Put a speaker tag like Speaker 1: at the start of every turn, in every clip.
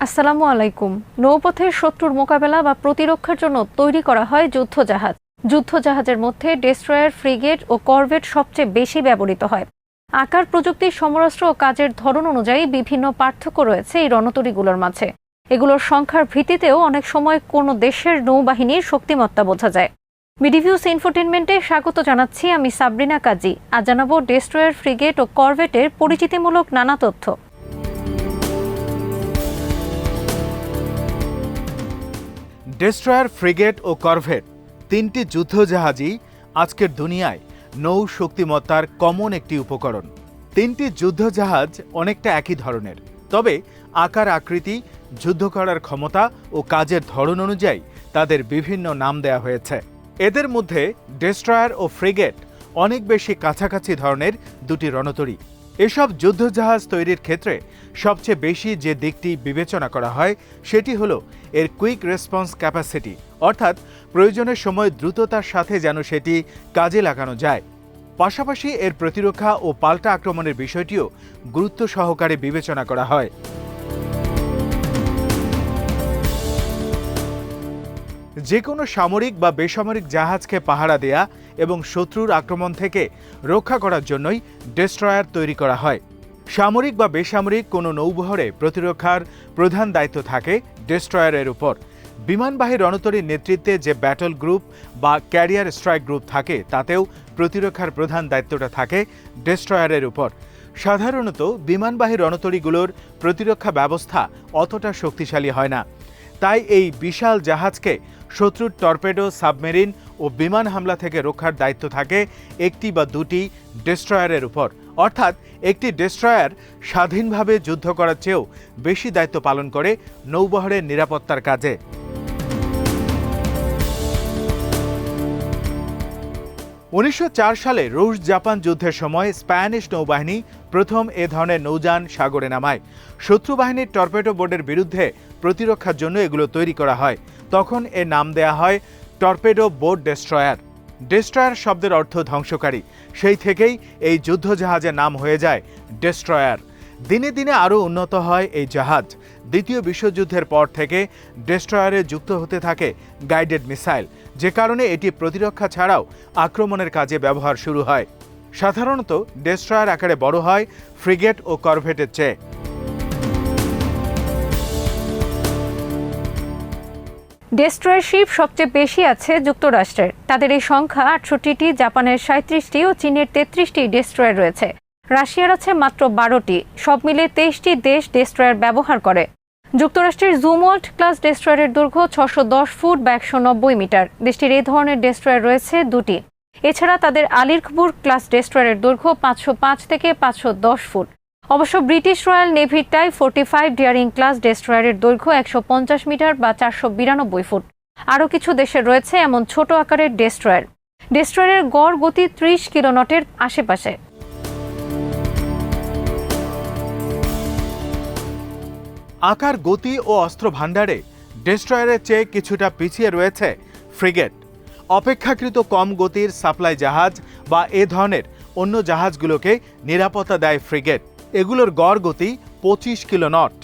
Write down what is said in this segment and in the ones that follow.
Speaker 1: আসসালামু আলাইকুম। নৌপথের শত্রুর মোকাবেলা বা প্রতিরক্ষার জন্য তৈরি করা হয় যুদ্ধজাহাজ। যুদ্ধজাহাজের মধ্যে ডেস্ট্রয়ার, ফ্রিগেট ও করভেট সবচেয়ে বেশি ব্যবহৃত হয়। আকার, প্রযুক্তি, সমরাস্ত্র ও কাজের ধরন অনুযায়ী বিভিন্ন পার্থক্য রয়েছে এই রণতরীগুলোর মাঝে। এগুলোর সংখ্যার ভিত্তিতেও অনেক সময় কোনো দেশের নৌবাহিনীর শক্তিমত্তা বোঝা যায়। মিডিভিউস ইনফোটেনমেন্টে স্বাগত জানাচ্ছি আমি সাবরিনা কাজী। আজ জানাবো ডেস্ট্রয়ার, ফ্রিগেট ও করভেটের পরিচিতিমূলক নানা তথ্য।
Speaker 2: ডেস্ট্রয়ার, ফ্রিগেট ও করভেট তিনটি যুদ্ধজাহাজই আজকের দুনিয়ায় নৌ শক্তিমত্তার কমন একটি উপকরণ। তিনটি যুদ্ধজাহাজ অনেকটা একই ধরনের, তবে আকার, আকৃতি, যুদ্ধ করার ক্ষমতা ও কাজের ধরন অনুযায়ী তাদের বিভিন্ন নাম দেয়া হয়েছে। এদের মধ্যে ডেস্ট্রয়ার ও ফ্রিগেট অনেক বেশি কাছাকাছি ধরনের দুটি রণতরী। এসব যুদ্ধজাহাজ তৈরির ক্ষেত্রে সবচেয়ে বেশি যে দিকটি বিবেচনা করা হয় সেটি হলো এর কুইক রেসপন্স ক্যাপাসিটি, অর্থাৎ প্রয়োজনের সময় দ্রুততার সাথে যেন সেটি কাজে লাগানো যায়। পাশাপাশি এর প্রতিরক্ষা ও পাল্টা আক্রমণের বিষয়টিও গুরুত্ব সহকারে বিবেচনা করা হয়। যে কোনো সামরিক বা বেসামরিক জাহাজকে পাহারা দেয়া এবং শত্রুর আক্রমণ থেকে রক্ষা করার জন্যই ডেস্ট্রয়ার তৈরি করা হয়। সামরিক বা বেসামরিক কোনো নৌবহরে প্রতিরক্ষার প্রধান দায়িত্ব থাকে ডেস্ট্রয়ারের উপর। বিমানবাহী রণতরীর নেতৃত্বে যে ব্যাটল গ্রুপ বা ক্যারিয়ার স্ট্রাইক গ্রুপ থাকে তাতেও প্রতিরক্ষার প্রধান দায়িত্বটা থাকে ডেস্ট্রয়ারের উপর। সাধারণত বিমানবাহী রণতরীগুলোর প্রতিরক্ষা ব্যবস্থা অতটা শক্তিশালী হয় না, তাই এই বিশাল জাহাজকে শত্রুর টর্পেডো, সাবমেরিন ও বিমান হামলা থেকে রক্ষার দায়িত্ব থাকে একটি বা দুটি ডেস্ট্রয়ারের উপর। অর্থাৎ একটি ডেস্ট্রয়ার স্বাধীনভাবে যুদ্ধ করার চেয়েও বেশি দায়িত্ব পালন করে নৌবহরের নিরাপত্তার কাজে। উনিশশো সালে রুশ জাপান যুদ্ধের সময় স্প্যানিশ নৌবাহিনী প্রথম এ ধরনের নৌযান সাগরে নামায়। শত্রু বাহিনীর টর্পেডো বোর্ডের বিরুদ্ধে প্রতিরক্ষার জন্য এগুলো তৈরি করা হয়। তখন এর নাম দেয়া হয় টর্পেডো বোর্ড ডেস্ট্রয়ার। ডেস্ট্রয়ার শব্দের অর্থ ধ্বংসকারী, সেই থেকেই এই যুদ্ধজাহাজের নাম হয়ে যায় ডেস্ট্রয়ার। দিনে দিনে আরও উন্নত হয় এই জাহাজ। দ্বিতীয় বিশ্বযুদ্ধের পর থেকে ডেস্ট্রয়ারে যুক্ত হতে থাকে গাইডেড মিসাইল, যে কারণে এটি প্রতিরক্ষা ছাড়াও আক্রমণের কাজে ব্যবহার শুরু হয়। সাধারণত ডেস্ট্রয়ার আকারে বড় হয় ফ্রিগেট ও করভেটের চেয়ে।
Speaker 1: ডেস্ট্রয়ার শিপ সবচেয়ে বেশি আছে যুক্তরাষ্ট্রের। তাদের এই সংখ্যা ৬৮টি, জাপানের ৩৭টি ও চীনের ৩৩টি ডেস্ট্রয়ার রয়েছে। রাশিয়ার আছে মাত্র ১২টি। সব মিলে ২৩টি দেশ ডেস্ট্রয়ার ব্যবহার করে। যুক্তরাষ্ট্রের জুমওয়াল্ট ক্লাস ডেস্ট্রয়ারের দৈর্ঘ্য ৬১০ ফুট বা ১৯০ মিটার। দেশটির এই ধরনের ডেস্ট্রয়ার রয়েছে দুটি। এছাড়া তাদের আলির্কবুর্গ ক্লাস ডেস্ট্রয়ারের দৈর্ঘ্য ৫০৫ থেকে ৫১০ ফুট। অবশ্য ব্রিটিশ রয়্যাল নেভির টাই ৪৫ ডিয়ারিং ক্লাস ডেস্ট্রয়ারের দৈর্ঘ্য ১৫০ মিটার বা ৪৯২ ফুট। আরও কিছু দেশে রয়েছে এমন ছোট আকারের ডেস্ট্রয়ার। ডেস্ট্রয়ারের গড় গতি ৩০ কিলোনটের আশেপাশে।
Speaker 2: আকার, গতি ও অস্ত্র ভাণ্ডারে ডেস্ট্রয়ারের চেয়ে কিছুটা পিছিয়ে রয়েছে ফ্রিগেট। অপেক্ষাকৃত কম গতির সাপ্লাই জাহাজ বা এ ধরনের অন্য জাহাজগুলোকে নিরাপত্তা দেয় ফ্রিগেট। এগুলোর গড় গতি ২৫ কিলোনট।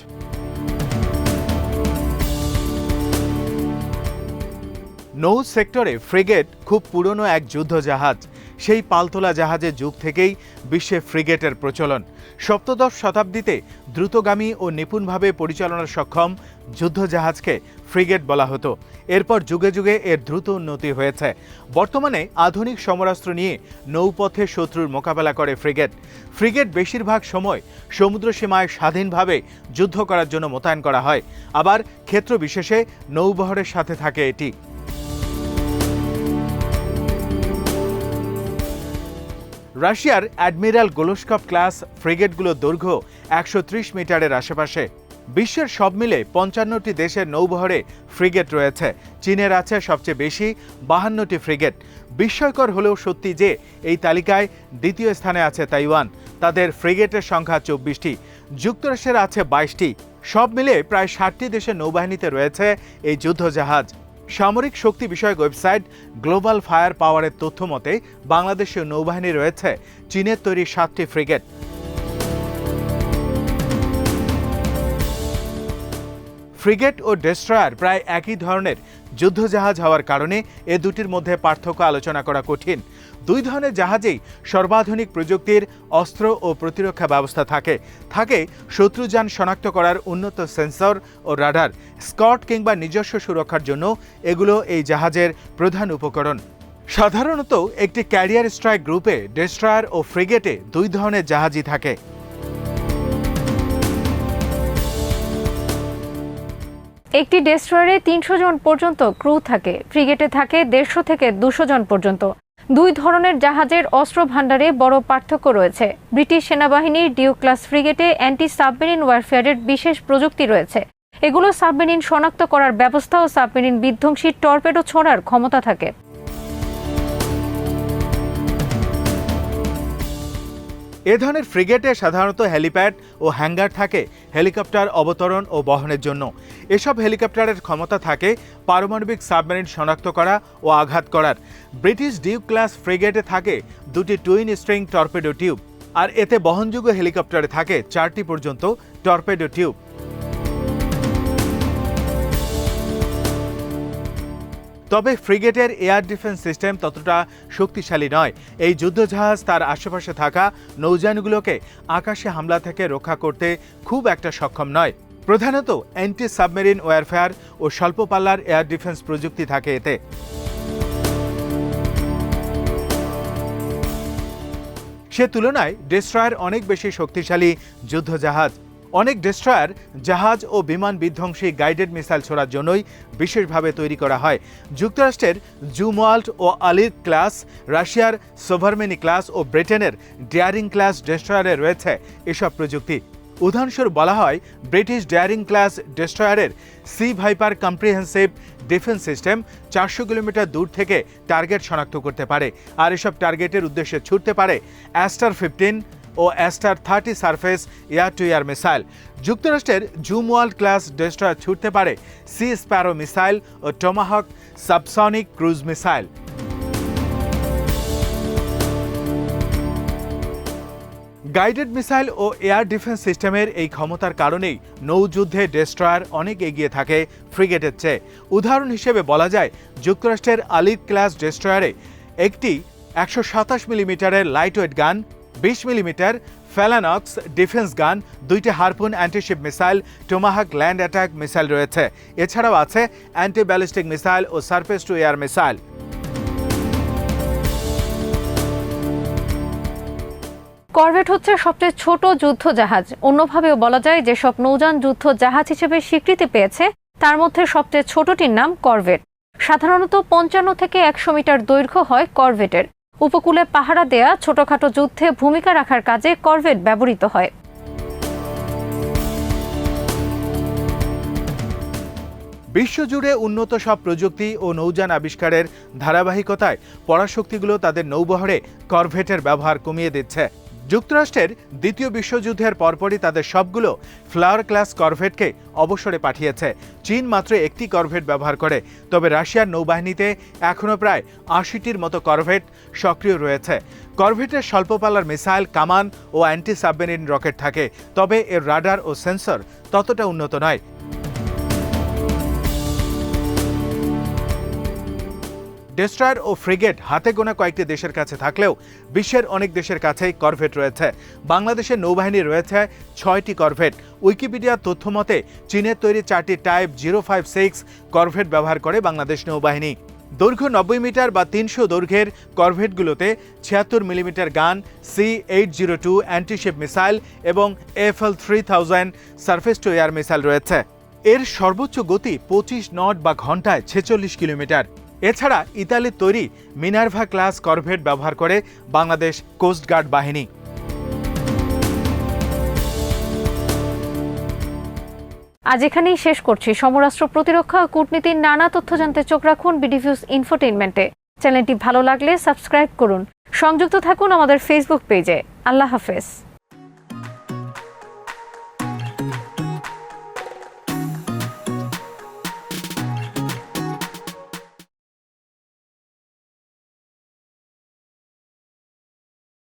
Speaker 2: নৌ সেক্টরে ফ্রিগেট খুব পুরনো এক যুদ্ধজাহাজ। সেই পালতোলা জাহাজের যুগ থেকেই বিশ্বে ফ্রিগেটের প্রচলন। সপ্তদশ শতাব্দীতে দ্রুতগামী ও নিপুণভাবে পরিচালনা সক্ষম যুদ্ধজাহাজকে ফ্রিগেট বলা হতো। এরপর যুগে যুগে এর দ্রুত উন্নতি হয়েছে। বর্তমানে আধুনিক সমরাস্ত্র নিয়ে নৌপথে শত্রুর মোকাবেলা করে ফ্রিগেট। ফ্রিগেট বেশিরভাগ সময় সমুদ্র সীমায় স্বাধীনভাবে যুদ্ধ করার জন্য মোতায়েন করা হয়, আবার ক্ষেত্র বিশেষে নৌবহরের সাথে থাকে এটি। রাশিয়ার অ্যাডমিরাল গোলস্কভ ক্লাস ফ্রিগেটগুলোর দৈর্ঘ্য ১৩০ মিটারের আশেপাশে। বিশ্বের সব মিলে ৫৫টি দেশের নৌবহরে ফ্রিগেট রয়েছে। চীনের আছে সবচেয়ে বেশি, ৫২টি ফ্রিগেট। বিস্ময়কর হলেও সত্যি যে এই তালিকায় দ্বিতীয় স্থানে আছে তাইওয়ান। তাদের ফ্রিগেটের সংখ্যা ২৪টি। যুক্তরাষ্ট্রের আছে ২২টি। সব মিলে প্রায় ৬০টি দেশের নৌবাহিনীতে রয়েছে এই যুদ্ধজাহাজ। সামরিক শক্তি বিষয়ক ওয়েবসাইট গ্লোবাল ফায়ার পাওয়ারের তথ্য মতে বাংলাদেশের নৌবাহিনী রয়েছে চীনের তৈরি ৭টি ফ্রিগেট। ফ্রিগেট ও ডেস্ট্রয়ার প্রায় একই ধরনের যুদ্ধজাহাজ হওয়ার কারণে এ দুটির মধ্যে পার্থক্য আলোচনা করা কঠিন। দুই ধরনের জাহাজেই সর্বাধুনিক প্রযুক্তির অস্ত্র ও প্রতিরক্ষা ব্যবস্থা থাকে শত্রুযান শনাক্ত করার উন্নত সেন্সর ও রাডার। স্কট কিংবা নিজস্ব সুরক্ষার জন্য এগুলো এই জাহাজের প্রধান উপকরণ। সাধারণত একটি ক্যারিয়ার স্ট্রাইক গ্রুপে ডেস্ট্রয়ার ও ফ্রিগেটে দুই ধরনের জাহাজই থাকে।
Speaker 1: একটি ডেস্ট্রয়ারে ৩০০ জন পর্যন্ত ক্রু থাকে, ফ্রিগেটে থাকে ১৫০ থেকে ২০০ জন পর্যন্ত। দুই ধরনের জাহাজের অস্ত্র ভাণ্ডারে বড় পার্থক্য রয়েছে। ব্রিটিশ সেনাবাহিনীর ডিউ ক্লাস ফ্রিগেটে অ্যান্টি সাবমেরিন ওয়ারফেয়ারের বিশেষ প্রযুক্তি রয়েছে। এগুলো সাবমেরিন শনাক্ত করার ব্যবস্থা ও সাবমেরিন বিধ্বংসী টর্পেডো ছোড়ার ক্ষমতা থাকে।
Speaker 2: এ ধরনের ফ্রিগেটে সাধারণত হেলিপ্যাড ও হ্যাঙ্গার থাকে হেলিকপ্টার অবতরণ ও বহনের জন্য। এসব হেলিকপ্টারের ক্ষমতা থাকে পারমাণবিক সাবমেরিন শনাক্ত করা ও আঘাত করার। ব্রিটিশ ডিউ ক্লাস ফ্রিগেটে থাকে দুটি টুইন স্ট্রিং টর্পেডো টিউব, আর এতে বহনযোগ্য হেলিকপ্টারে থাকে 4টি পর্যন্ত টর্পেডো টিউব। তবে ফ্রিগেটের এয়ার ডিফেন্স সিস্টেম ততটা শক্তিশালী নয়। এই যুদ্ধজাহাজ তার আশেপাশে থাকা নৌযানগুলোকে আকাশে হামলা থেকে রক্ষা করতে খুব একটা সক্ষম নয়। প্রধানত অ্যান্টি সাবমেরিন ওয়ারফেয়ার ও স্বল্প পাল্লার এয়ার ডিফেন্স প্রযুক্তি থাকে এতে। সে তুলনায় ডেস্ট্রয়ার অনেক বেশি শক্তিশালী যুদ্ধজাহাজ। অনেক ডেস্ট্রয়ার জাহাজ ও বিমান বিধ্বংসী গাইডেড মিসাইল ছোড়ার জন্যই বিশেষভাবে তৈরি করা হয়। যুক্তরাষ্ট্রের জুমওয়াল্ট ও আলির ক্লাস, রাশিয়ার সোভারমেনি ক্লাস ও ব্রিটেনের ডেয়ারিং ক্লাস ডেস্ট্রয়ারে রয়েছে এসব প্রযুক্তি। উদাহরণস্বরূপ বলা হয়, ব্রিটিশ ডেয়ারিং ক্লাস ডেস্ট্রয়ারের Sea Viper comprehensive defence system 400 kilometre দূর থেকে টার্গেট শনাক্ত করতে পারে, আর এসব টার্গেটের উদ্দেশ্যে ছুটতে পারে অ্যাস্টার 15 ও Aster 30 surface air to air missile. যুক্তরাষ্ট্রের জুমওয়াল্ট ক্লাস ডেস্ট্রয়ার ছুটতে পারে সি স্প্যারো মিসাইল ও Tomahawk subsonic cruise missile. Guided missile ও এয়ার ডিফেন্স সিস্টেমের এই ক্ষমতার কারণেই নৌযুদ্ধে ডেস্ট্রয়ার অনেক এগিয়ে থাকে ফ্রিগেটের চেয়ে। উদাহরণ হিসেবে বলা যায়, যুক্তরাষ্ট্রের আলির ক্লাস ডেস্ট্রয়ারে একটি 127 মিলিমিটারের লাইটওয়েট গান, 20 মিলিমিটার ফ্যালানক্স ডিফেন্স গান, 2টি harpoon antiship missile, tomahawk land attack missile রয়েছে। এছাড়াও আছে অ্যান্টি ব্যালিস্টিক মিসাইল ও surface to air missile.
Speaker 1: Corvette হচ্ছে সবচেয়ে ছোট যুদ্ধ জাহাজ। অন্যভাবেও বলা যায়, যেসব নৌযান যুদ্ধ জাহাজ হিসেবে স্বীকৃতি পেয়েছে তার মধ্যে সবচেয়ে ছোটটির নাম করভেট। সাধারণত 55 থেকে 100 মিটার দৈর্ঘ্য হয় করভেটের। উপকূলে পাহারা দেয়া ছোটখাটো যুদ্ধে ভূমিকা রাখার কাজে করভেট ব্যবহৃত হয়।
Speaker 2: বিশ্বজুড়ে উন্নত সব প্রযুক্তি ও নৌযান আবিষ্কারের ধারাবাহিকতায় পরাশক্তিগুলো তাদের নৌবহরে করভেটের ব্যবহার কমিয়ে দিচ্ছে। যুক্তরাষ্ট্রের দ্বিতীয় বিশ্বযুদ্ধের পরপরই তাদের সবগুলো ফ্লাওয়ার ক্লাস করভেটকে অবসরে পাঠিয়েছে। চীন মাত্র একটি করভেট ব্যবহার করে, তবে রাশিয়ার নৌবাহিনীতে এখনও প্রায় 80টির মতো করভেট সক্রিয় রয়েছে। করভেটের স্বল্প পাল্লার মিসাইল, কামান ও অ্যান্টি সাবমেরিন রকেট থাকে, তবে এর রাডার ও সেন্সর ততটা উন্নত নয়। ডেস্ট্রয়ার ও ফ্রিগেট হাতে গোনা কয়েকটি দেশের কাছে থাকলেও বিশ্বের অনেক দেশের কাছেই করভেট রয়েছে। বাংলাদেশের নৌবাহিনী রয়েছে 6টি করভেট। উইকিপিডিয়ার তথ্য মতে চীনের তৈরি 4টি টাইপ 056 করভেট ব্যবহার করে বাংলাদেশ নৌবাহিনী। দৈর্ঘ্য 90 মিটার বা 300 দৈর্ঘ্যের করভেটগুলোতে 76 মিলিমিটার গান, C-802 অ্যান্টিশিপ মিসাইল এবং FL-3000 surface to air missile রয়েছে। এর সর্বোচ্চ গতি 25 নট বা ঘন্টায় 46 কিলোমিটার। এছাড়া ইতালির তৈরি মিনার্ভা ক্লাস করভেট ব্যবহার করে বাংলাদেশ কোস্টগার্ড বাহিনী।
Speaker 1: আজ এখানেই শেষ করছি। সমরাষ্ট্র প্রতিরক্ষা ও কূটনীতির নানা তথ্য জানতে চোখ রাখুন বিডিভিউজ ইনফোটেইনমেন্টে। চ্যানেলটি ভালো লাগলে সাবস্ক্রাইব করুন। সংযুক্ত থাকুন আমাদের ফেসবুক পেজে। আল্লাহ হাফেজ।